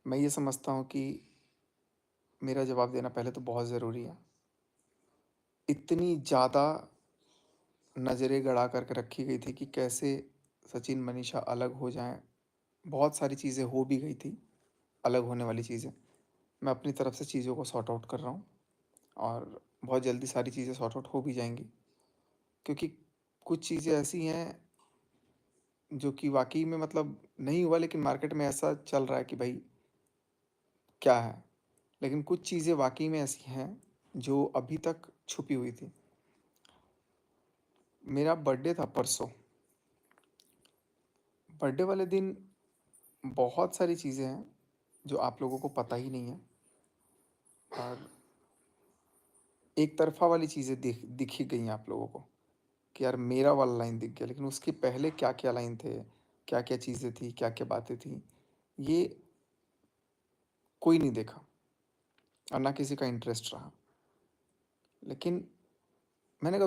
मैं ये समझता हूँ कि मेरा जवाब देना पहले तो बहुत ज़रूरी है। इतनी ज़्यादा नज़रें गड़ा कर के रखी गई थी कि कैसे सचिन, मनीषा अलग हो जाएँ। बहुत सारी चीज़ें हो भी गई थी, अलग होने वाली चीज़ें। मैं अपनी तरफ से चीज़ों को सॉर्ट आउट कर रहा हूँ और बहुत जल्दी सारी चीज़ें सॉर्ट आउट हो भी जाएँगी। क्योंकि कुछ चीज़ें ऐसी हैं जो कि वाक़ई में मतलब नहीं हुआ, लेकिन मार्केट में ऐसा चल रहा है कि भई क्या है? लेकिन कुछ चीज़ें वाक़ई में ऐसी हैं जो अभी तक छुपी हुई थी। मेरा बर्थडे था परसों। बर्थडे वाले दिन बहुत सारी चीज़ें हैं जो आप लोगों को पता ही नहीं है, और एक तरफ़ा वाली चीज़ें दिख ही गई हैं आप लोगों को कि यार मेरा वाला लाइन दिख गया, लेकिन उसके पहले क्या-क्या लाइन थे, क्या-क्या चीज़ें थी, क्या-क्या बातें थी, ये कोई नहीं देखा और ना किसी का इंटरेस्ट रहा। लेकिन मैंने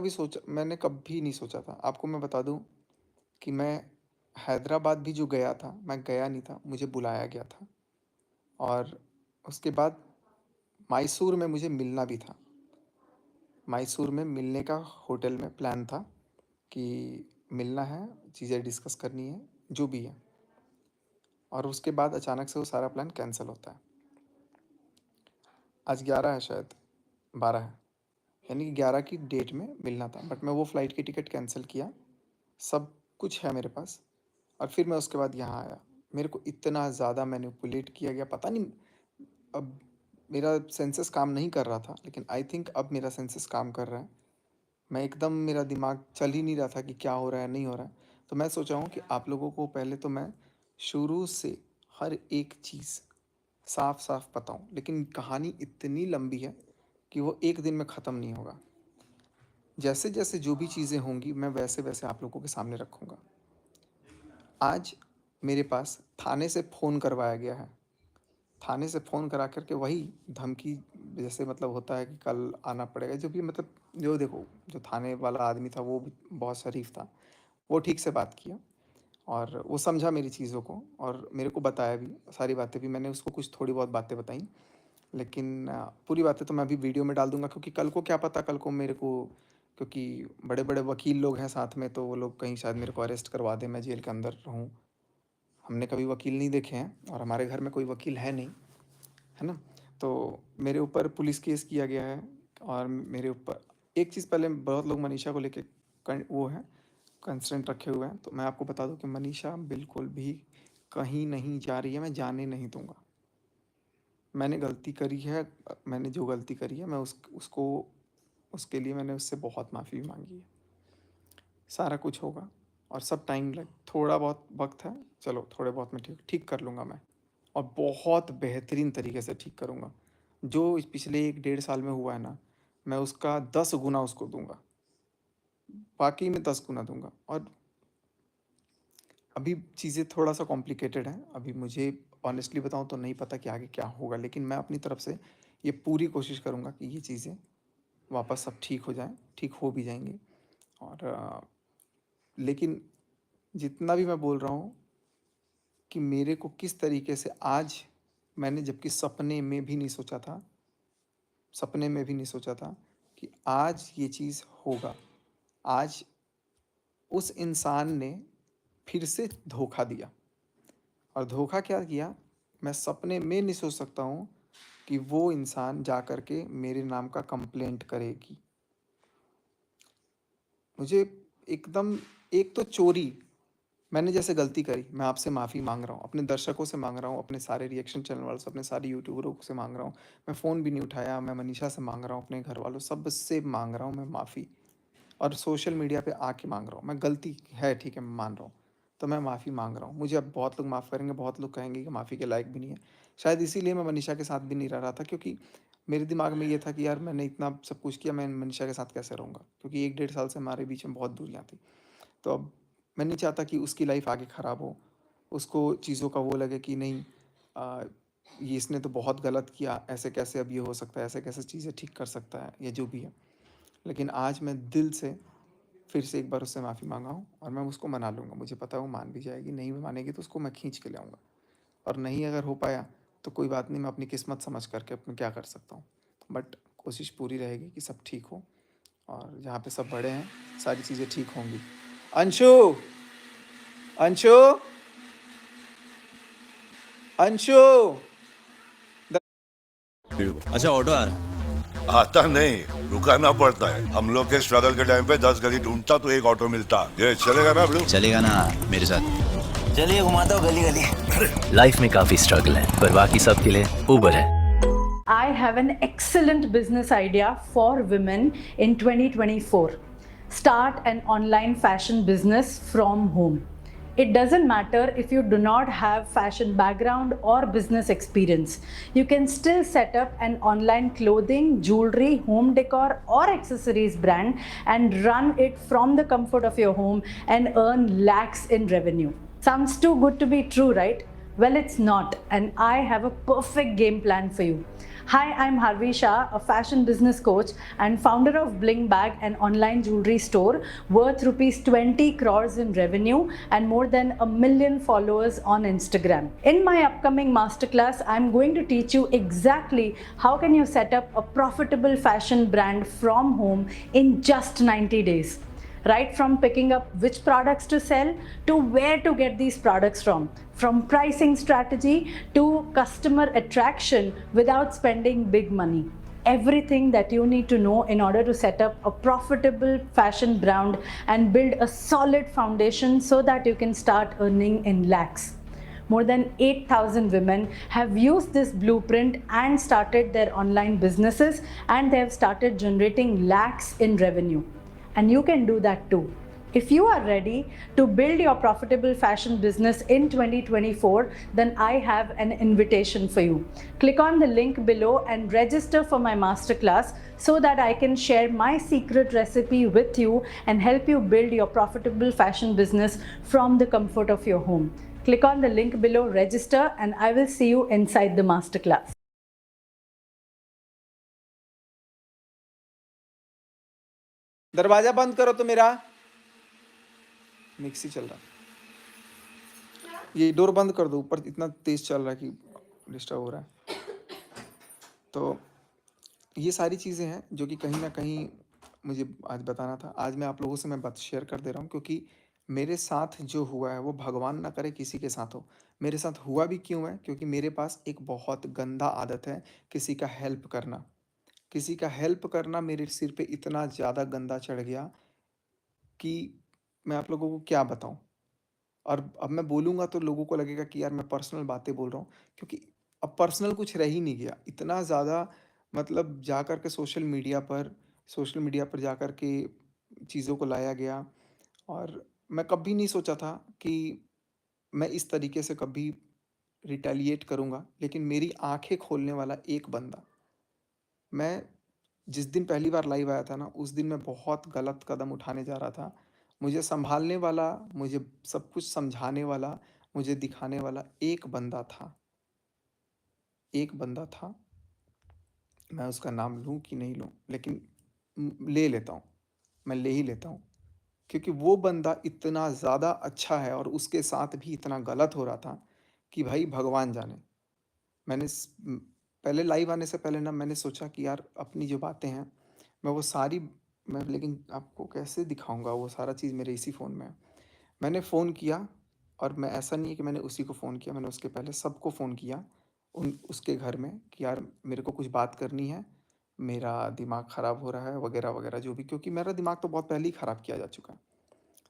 कभी नहीं सोचा था। आपको मैं बता दूँ कि मैं हैदराबाद भी जो गया था, मैं गया नहीं था, मुझे बुलाया गया था। और उसके बाद मैसूर में मुझे मिलना भी था। मैसूर में मिलने का होटल में प्लान था कि मिलना है, चीज़ें डिस्कस करनी है, जो भी है। और उसके बाद अचानक से वो सारा प्लान कैंसल होता है। आज 11 है शायद, 12 है। यानी कि 11 की डेट में मिलना था, बट मैं वो फ़्लाइट की टिकट कैंसल किया। सब कुछ है मेरे पास और फिर मैं उसके बाद यहाँ आया। मेरे को इतना ज़्यादा मैनिपुलेट किया गया, पता नहीं। अब मेरा सेंसेस काम नहीं कर रहा था, लेकिन आई थिंक अब मेरा सेंसेस काम कर रहा है। मैं एकदम, मेरा दिमाग चल ही नहीं रहा था कि क्या हो रहा है, नहीं हो रहा है। तो मैं सोचा हूँ कि आप लोगों को पहले तो मैं शुरू से हर एक चीज़ साफ-साफ बताऊँ, लेकिन कहानी इतनी लंबी है कि वो एक दिन में ख़त्म नहीं होगा। जैसे-जैसे जो भी चीज़ें होंगी, मैं वैसे-वैसे आप लोगों के सामने रखूँगा। आज मेरे पास थाने से फ़ोन करवाया गया है। थाने से फ़ोन करा कर के वही धमकी, जैसे मतलब होता है कि कल आना पड़ेगा, जो भी मतलब, जो देखो, जो थाने वाला आदमी था वो भी बहुत शरीफ़ था। वो ठीक से बात किया और वो समझा मेरी चीज़ों को और मेरे को बताया भी, सारी बातें भी मैंने उसको, कुछ थोड़ी बहुत बातें बताई। लेकिन पूरी बातें तो मैं अभी वीडियो में डाल दूँगा, क्योंकि कल को क्या पता, कल को मेरे को, क्योंकि बड़े-बड़े वकील लोग हैं साथ में, तो वो लोग कहीं शायद मेरे को अरेस्ट करवा दें, मैं जेल के अंदर रहूँ। हमने कभी वकील नहीं देखे हैं और हमारे घर में कोई वकील है नहीं, है ना? तो मेरे ऊपर पुलिस केस किया गया है और मेरे ऊपर एक चीज़, पहले बहुत लोग मनीषा को लेके वो है कंस्ट्रेंट रखे हुए हैं, तो मैं आपको बता दूं कि मनीषा बिल्कुल भी कहीं नहीं जा रही है, मैं जाने नहीं दूंगा। मैंने गलती करी है, मैंने जो गलती करी है, मैं उसको, उसके लिए मैंने उससे बहुत माफ़ी भी मांगी है। सारा कुछ होगा और सब टाइम लग, थोड़ा बहुत वक्त है, चलो थोड़े बहुत में ठीक ठीक कर लूँगा मैं, और बहुत बेहतरीन तरीके से ठीक करूँगा। जो इस पिछले 1 डेढ़ साल में हुआ है ना, मैं उसका 10 गुना उसको दूँगा, वाक़ई में 10 गुना दूँगा। और अभी चीज़ें थोड़ा-सा कॉम्प्लिकेटेड हैं, अभी मुझे ऑनेस्टली बताऊँ तो नहीं पता कि आगे क्या होगा, लेकिन मैं अपनी तरफ से ये पूरी कोशिश करूँगा कि ये चीज़ें वापस सब ठीक हो जाएँ, ठीक हो भी जाएँगी। और लेकिन जितना भी मैं बोल रहा हूँ कि मेरे को किस तरीके से आज, मैंने जबकि सपने में भी नहीं सोचा था, सपने में भी नहीं सोचा था कि आज ये चीज़ होगा। आज उस इंसान ने फिर से धोखा दिया, और धोखा क्या किया, मैं सपने में नहीं सोच सकता हूँ कि वो इंसान जा कर के मेरे नाम का कंप्लेंट करेगी। मुझे एकदम, एक तो चोरी, मैंने जैसे गलती करी, मैं आपसे माफ़ी माँग रहा हूँ, अपने दर्शकों से माँग रहा हूँ, अपने सारे रिएक्शन चैनल वालों से, अपने सारे यूट्यूबरों से माँग रहा हूँ। मैं फ़ोन भी नहीं उठाया, मैं मनीषा से माँग रहा हूँ, अपने घरवालों सबसे माँग रहा हूँ मैं माफ़ी, और सोशल मीडिया पे आके माँग रहा हूँ। मैं गलती है, ठीक है, मैं मान रहा हूँ, तो मैं माफ़ी माँग रहा हूँ। मुझे अब बहुत लोग माफ़ करेंगे, बहुत लोग कहेंगे कि माफ़ी के लायक भी नहीं है। शायद इसीलिए मैं मनीषा के साथ भी नहीं रह रहा था, क्योंकि मेरे दिमाग में ये था कि यार मैंने इतना सब कुछ किया, मैं मनीषा के साथ कैसे रहूँगा? क्योंकि 1 डेढ़ साल से हमारे बीच में बहुत दूरियाँ थी। तो अब मैं नहीं चाहता कि उसकी लाइफ आगे ख़राब हो, उसको चीज़ों का वो लगे कि नहीं, अ, ये इसने तो बहुत गलत किया, ऐसे कैसे अब ये हो सकता है, ऐसे कैसे चीज़ें ठीक कर सकता है, या जो भी है। लेकिन आज मैं दिल से फिर से एक बार उससे माफ़ी माँगा हूँ और मैं उसको मना लूँगा। मुझे पता है वो मान भी जाएगी, नहीं भी मानेगी तो उसको मैं खींच के ले आऊँगा, और नहीं अगर हो पाया तो कोई बात नहीं, मैं अपनी किस्मत समझ करके अब मैं क्या कर सकता हूँ। बट कोशिश पूरी रहेगी कि सब ठीक हो, और जहाँ पे सब बड़े हैं, सारी चीज़ें ठीक होंगी। अंशु! अंशु! अंशु! द अच्छा ऑटो आ रहा आता नहीं, रुकाना पड़ता है। हम लोग के स्ट्रगल के टाइम पे 10 गली ढूंढता तो एक ऑटो मिलता। ये चलेगा ना ब्लू? चलेगा ना मेरे साथ। चलिए घुमाता हूँ गली गली। लाइफ में काफी स्ट्रगल है, पर बाकी सब के लिए उबर है। I have an excellent business idea for women in 2024. Start an online fashion business from home. It doesn't matter if you do not have fashion background or business experience. You can still set up an online clothing, jewelry, home decor or accessories brand and run it from the comfort of your home and earn lakhs in revenue. Sounds too good to be true, right? Well, it's not, and I have a perfect game plan for you. Hi, I'm Harvi Shah, a fashion business coach and founder of Bling Bag, an online jewelry store worth rupees 20 crores in revenue and more than 1 million followers on Instagram. In my upcoming masterclass, I'm going to teach you exactly how can you set up a profitable fashion brand from home in just 90 days. Right from picking up which products to sell to where to get these products from pricing strategy to customer attraction without spending big money. Everything that you need to know in order to set up a profitable fashion brand and build a solid foundation so that you can start earning in lakhs. More than 8,000 women have used this blueprint and started their online businesses, and they have started generating lakhs in revenue. And you can do that too. If you are ready to build your profitable fashion business in 2024, then I have an invitation for you. Click on the link below and register for my masterclass so that I can share my secret recipe with you and help you build your profitable fashion business from the comfort of your home. Click on the link below, register, and I will see you inside the masterclass. दरवाजा बंद करो तो मेरा। Mixie चल रहा है। ये door बंद कर दो, ऊपर इतना तेज चल रहा है कि डिस्टर्ब हो रहा है। तो ये सारी चीज़ें हैं जो कि कहीं न कहीं मुझे आज बताना था। आज मैं आप लोगों से मैं बात शेयर कर दे रहा हूँ, क्योंकि मेरे साथ जो हुआ है वो भगवान ना करे किसी के साथ हो। मेरे साथ हुआ भी क्यों है? क्योंकि मेरे पास एक बहुत गंदा आदत है, किसी का हेल्प करना। किसी का हेल्प करना मेरे सिर पे इतना ज़्यादा गंदा चढ़ गया कि मैं आप लोगों को क्या बताऊँ? और अब मैं बोलूँगा तो लोगों को लगेगा कि यार मैं पर्सनल बातें बोल रहा हूँ, क्योंकि अब पर्सनल कुछ रह ही नहीं गया। इतना ज़्यादा मतलब जा कर के सोशल मीडिया पर जा कर के चीज़ों को लाया गया, और मैं कभी नहीं सोचा था कि मैं इस तरीके से कभी रिटेलिएट करूँगा। लेकिन मेरी आँखें खोलने वाला एक बंदा, मैं जिस दिन पहली बार लाइव आया था ना, उस दिन मैं बहुत गलत कदम उठाने जा रहा था। मुझे सँभालने वाला, मुझे सब कुछ समझाने वाला, मुझे दिखाने वाला एक बंदा था। एक बंदा था, मैं उसका नाम लूँ कि नहीं लूँ, लेकिन ले लेता हूँ, मैं ले ही लेता हूँ। क्योंकि वो बंदा इतना ज़्यादा अच्छा है और उसके साथ भी इतना गलत हो रहा था कि भाई भगवान जाने। मैंने पहले लाइव आने से पहले ना मैंने सोचा कि यार अपनी जो बातें हैं मैं वो सारी मैं लेकिन आपको कैसे दिखाऊंगा, वो सारा चीज़ मेरे इसी फ़ोन में है। मैंने फ़ोन किया, और मैं ऐसा नहीं है कि मैंने उसी को फ़ोन किया, मैंने उसके पहले सबको फ़ोन किया उन उसके घर में कि यार मेरे को कुछ बात करनी है, मेरा दिमाग ख़राब हो रहा है वगैरह वगैरह जो भी, क्योंकि मेरा दिमाग तो बहुत पहले ही ख़राब किया जा चुका है।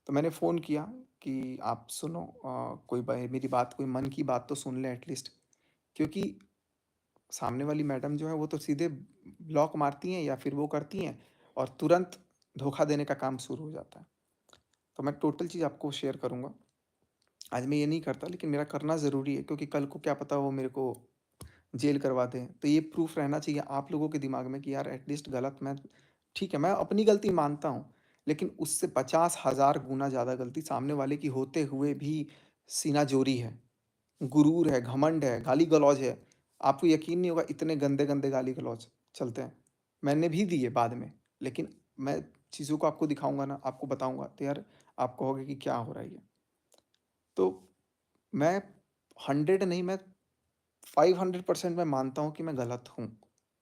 तो मैंने फ़ोन किया कि आप सुनो, कोई मेरी बात, कोई मन की बात तो सुन लें एटलीस्ट। क्योंकि सामने वाली मैडम जो है वो तो सीधे ब्लॉक मारती हैं या फिर वो करती हैं और तुरंत धोखा देने का काम शुरू हो जाता है। तो मैं टोटल चीज़ आपको शेयर करूँगा। आज मैं ये नहीं करता, लेकिन मेरा करना ज़रूरी है, क्योंकि कल को क्या पता वो मेरे को जेल करवा दें। तो ये प्रूफ़ रहना चाहिए आप लोगों के दिमाग में कि यार एटलीस्ट गलत मैं, ठीक है, मैं अपनी गलती मानता हूँ, लेकिन उससे 50,000 गुना ज़्यादा गलती सामने वाले की होते हुए भी सीनाजोरी है, गुरूर है, घमंड है, गाली-गलौज है। आपको यकीन नहीं होगा इतने गंदे-गंदे गाली-गलौज चलते हैं। मैंने भी दिए बाद में, लेकिन मैं चीज़ों को आपको दिखाऊँगा ना, आपको बताऊँगा तो यार आप कहोगे कि क्या हो रहा है ये? तो मैं 100 नहीं, मैं 500% मैं मानता हूँ कि मैं गलत हूँ।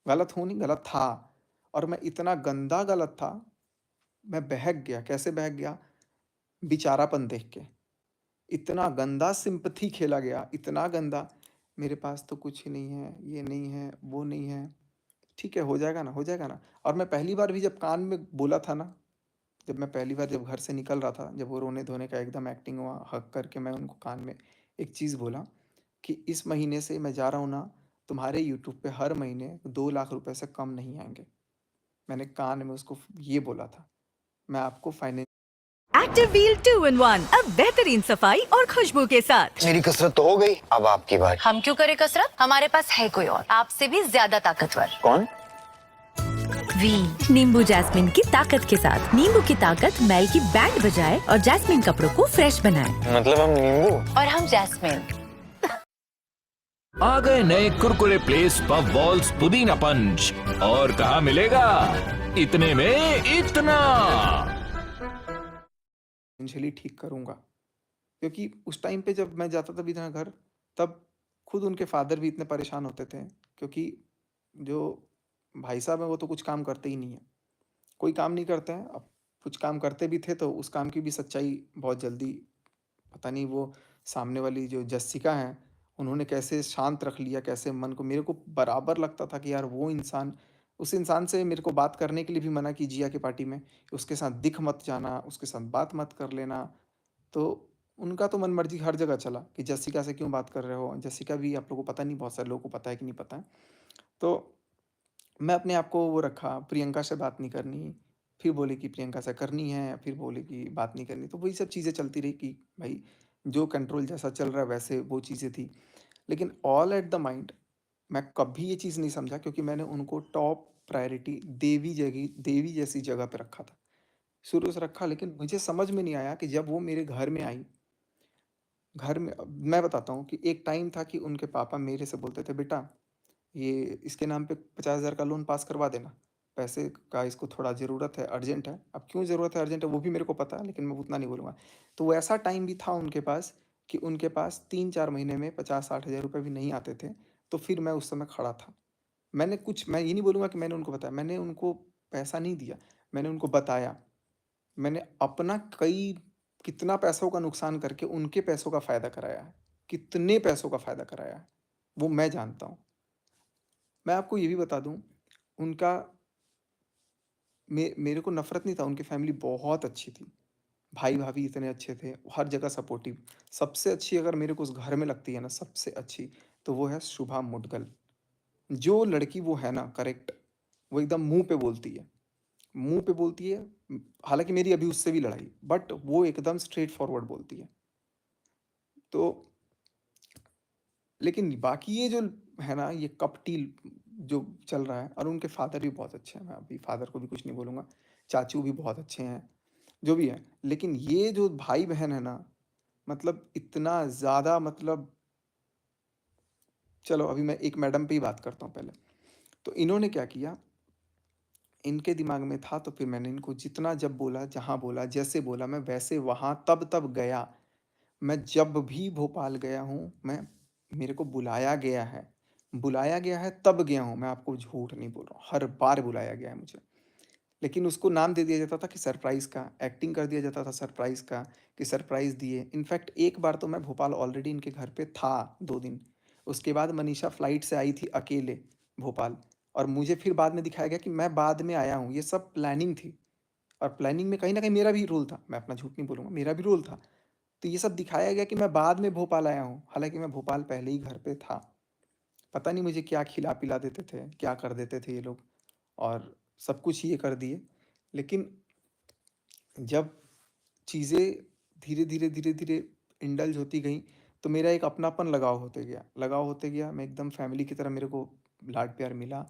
गलत हूँ नहीं, गलत था और मैं इतना गंदा गलत था, मैं बहक गया। कैसे बहक गया? बेचारापन देख के। इतना गंदा सिम्पैथी खेला गया, इतना गंदा, मेरे पास तो कुछ ही नहीं है, ये नहीं है, वो नहीं है। ठीक है, हो जाएगा ना, हो जाएगा ना। और मैं पहली बार भी जब कान में बोला था ना, जब मैं पहली बार जब घर से निकल रहा था, जब वो रोने-धोने का एकदम एक्टिंग हुआ, हग करके मैं उनको कान में एक चीज़ बोला कि इस महीने से मैं जा रहा हूँ ना, तुम्हारे यूट्यूब पे हर महीने 2 लाख रुपए से कम नहीं आएँगे। मैंने कान में उसको ये बोला था। मैं आपको फाइनें एक्टिव व्हील 2 in 1 अब बेहतरीन सफाई और खुशबू के साथ। मेरी कसरत तो हो गई, अब आपकी बारी। हम क्यों करें कसरत? हमारे पास है कोई और आपसे भी ज्यादा ताकतवर। कौन? वी नींबू जैस्मिन की ताकत के साथ। नींबू की ताकत मैल की बैंड बजाए और जैस्मिन कपड़ों को फ्रेश बनाए। मतलब हम नींबू। और हम जैस्मिन। आ गए नए कुरकुरे प्लेस पफ बॉल्स पुदीना पंच। और कहाँ मिलेगा? इतने में इतना। फाइनेंशियली ठीक करूँगा। क्योंकि उस टाइम पे जब मैं जाता था बीना घर, तब खुद उनके फादर भी इतने परेशान होते थे, क्योंकि जो भाई साहब हैं वो तो कुछ काम करते ही नहीं हैं। कोई काम नहीं करते हैं। अब कुछ काम करते भी थे तो उस काम की भी सच्चाई बहुत जल्दी, पता नहीं वो सामने वाली जो जस्सिका हैं, उन्होंने कैसे शांत रख लिया, कैसे मन को। मेरे को बराबर लगता था कि यार वो इंसान, उस इंसान से मेरे को बात करने के लिए भी मना की जिया की पार्टी में, उसके साथ दिख मत जाना, उसके साथ बात मत कर लेना। तो उनका तो मनमर्जी हर जगह चला कि जसिका से क्यों बात कर रहे हो? जसिका भी आप लोगों को पता नहीं, बहुत सारे लोगों को पता है कि नहीं पता है। तो मैं अपने आप को वो रखा, प्रियंका से बात नहीं करनी, फिर बोले कि प्रियंका से करनी है, फिर बोले कि बात नहीं करनी। तो वही सब चीज़ें चलती रही कि भाई जो कंट्रोल जैसा चल रहा है वैसे वो चीज़ें थी। लेकिन ऑल एट द माइंड मैं कभी ये चीज़ नहीं समझा, क्योंकि मैंने उनको टॉप प्रायोरिटी देवी जैसी जगह पे रखा था। शुरू से रखा, लेकिन मुझे समझ में नहीं आया कि जब वो मेरे घर में आई, घर में मैं बताता हूँ कि एक टाइम था कि उनके पापा मेरे से बोलते थे, बेटा ये इसके नाम पे 50,000 का लोन पास करवा देना। पैसे का इसको थोड़ा ज़रूरत है, अर्जेंट है। अब क्यों ज़रूरत है, अर्जेंट है, वो भी मेरे को पता है, लेकिन मैं उतना नहीं बोलूँगा। तो वो ऐसा टाइम भी था उनके पास कि उनके पास 3-4 महीने में 50-60 हज़ार रुपए भी नहीं आते थे। तो फिर मैं उस समय खड़ा था। मैं ये नहीं बोलूँगा कि मैंने उनको बताया, मैंने उनको पैसा नहीं दिया, मैंने उनको बताया। मैंने अपना कितना पैसों का नुकसान करके उनके पैसों का फ़ायदा कराया है, कितने पैसों का फ़ायदा कराया है, वो मैं जानता हूँ। मैं आपको ये भी बता दूँ, उनका मेरे को नफ़रत नहीं था, उनकी फ़ैमिली बहुत अच्छी थी। भाई-भाभी इतने अच्छे थे, हर जगह सपोर्टिव। सबसे अच्छी अगर मेरे को उस घर में लगती है ना, सबसे अच्छी, तो वो है शुभा मुद्गल। जो लड़की वो है ना, करेक्ट, वो एकदम मुँह पे बोलती है। मुँह पे बोलती है, हालाँकि मेरी अभी उससे भी लड़ाई, बट वो एकदम स्ट्रेट फॉरवर्ड बोलती है। तो लेकिन बाकी ये जो है ना, ये कपटी जो चल रहा है, और उनके फादर भी बहुत अच्छे हैं, मैं अभी फादर को भी कुछ नहीं बोलूँगा। चाचू भी बहुत अच्छे हैं, जो भी हैं। लेकिन ये जो भाई-बहन है ना, मतलब इतना ज़्यादा, मतलब चलो अभी मैं एक मैडम पे ही बात करता हूँ पहले। तो इन्होंने क्या किया, इनके दिमाग में था, तो फिर मैंने इनको जितना जब बोला, जहाँ बोला, जैसे बोला, मैं वैसे वहाँ तब गया। मैं जब भी भोपाल गया हूँ, मेरे को बुलाया गया है तब गया हूँ, मैं आपको झूठ नहीं बोल रहा हूँ, हर बार बुलाया गया है मुझे। लेकिन उसको नाम दे दिया जाता था कि सरप्राइज़ का, एक्टिंग कर दिया जाता था सरप्राइज़ का, कि सरप्राइज़ दिए। इनफैक्ट एक बार तो मैं भोपाल ऑलरेडी इनके घर पे था 2 दिन। उसके बाद मनीषा फ्लाइट से आई थी अकेले भोपाल, और मुझे फिर बाद में दिखाया गया कि मैं बाद में आया हूँ। ये सब प्लानिंग थी, और प्लानिंग में कहीं न कहीं मेरा भी रोल था। मैं अपना झूठ नहीं बोलूँगा, मेरा भी रोल था। तो ये सब दिखाया गया कि मैं बाद में भोपाल आया हूँ, हालाँकि मैं भोपाल पहले ही घर पे था। पता नहीं मुझे क्या खिला-पिला देते थे, क्या कर देते थे ये लोग, और सब कुछ ये कर दिए। लेकिन जब चीज़ें धीरे-धीरे इंडल्ज होती गईं, तो मेरा एक अपनापन लगाव होते गया। मैं एकदम फैमिली की तरह, मेरे को लाड-प्यार मिला,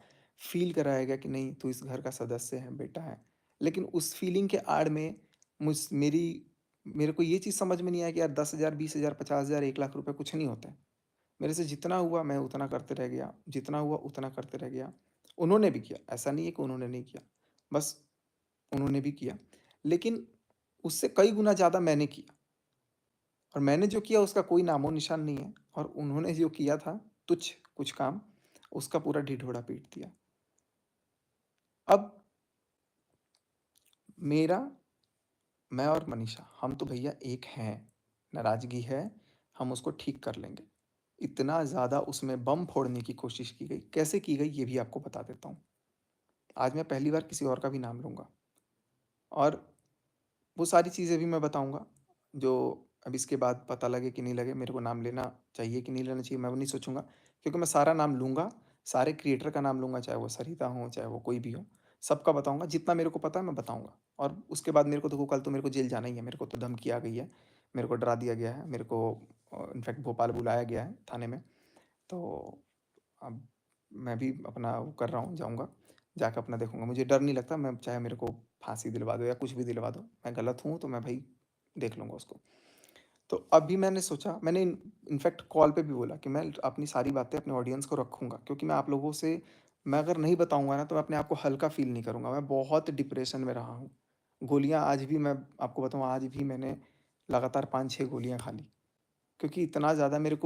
फ़ील कराया गया कि नहीं तू इस घर का सदस्य है, बेटा है। लेकिन उस फ़ीलिंग के आड़ में मुझ मेरी मेरे को ये चीज़ समझ में नहीं आया कि यार 10,000, 20,000, 50,000, 1 लाख रुपए कुछ नहीं होते हैं। मेरे से जितना हुआ मैं उतना करते रह गया, जितना हुआ उतना करते रह गया। उन्होंने भी किया, ऐसा नहीं है कि उन्होंने नहीं किया, बस उन्होंने भी किया। लेकिन उससे कई गुना ज़्यादा मैंने किया, और मैंने जो किया उसका कोई नामो-निशान नहीं है, और उन्होंने जो किया था तुच्छ कुछ काम, उसका पूरा ढिढोरा पीट दिया। अब मेरा मैं और मनीषा, हम तो भैया एक हैं, नाराज़गी है, हम उसको ठीक कर लेंगे। इतना ज़्यादा उसमें बम फोड़ने की कोशिश की गई, कैसे की गई ये भी आपको बता देता हूँ। आज मैं पहली बार किसी और का भी नाम लूँगा और वो सारी चीज़ें भी मैं बताऊँगा, जो अब इसके बाद पता लगे कि नहीं लगे, मेरे को नाम लेना चाहिए कि नहीं लेना चाहिए, मैं वो नहीं सोचूँगा। क्योंकि मैं सारा नाम लूँगा, सारे क्रिएटर का नाम लूँगा, चाहे वो सरिता हो, चाहे वो कोई भी हो, सबका बताऊँगा, जितना मेरे को पता है मैं बताऊँगा। और उसके बाद मेरे को देखो कल तो मेरे को जेल जाना ही है, मेरे को तो धमकी आ गई है, मेरे को डरा दिया गया है, मेरे को इनफैक्ट भोपाल बुलाया गया है थाने में। तो अब मैं भी अपना वो कर रहा हूँ, जाऊँगा, जाके अपना देखूँगा। मुझे डर नहीं लगता, मैं चाहे मेरे को फांसी दिलवा दो या कुछ भी दिलवा दो, मैं गलत हूँ तो मैं भाई देख लूँगा उसको। तो अभी मैंने सोचा, मैंने इनफैक्ट कॉल पे भी बोला कि मैं अपनी सारी बातें अपने ऑडियंस को रखूँगा, क्योंकि मैं आप लोगों से, मैं अगर नहीं बताऊँगा ना तो मैं अपने आप को हल्का फ़ील नहीं करूँगा। मैं बहुत डिप्रेशन में रहा हूँ। गोलियाँ आज भी, मैं आपको बताऊँ, आज भी मैंने लगातार 5-6 गोलियाँ खा ली, क्योंकि इतना ज़्यादा मेरे को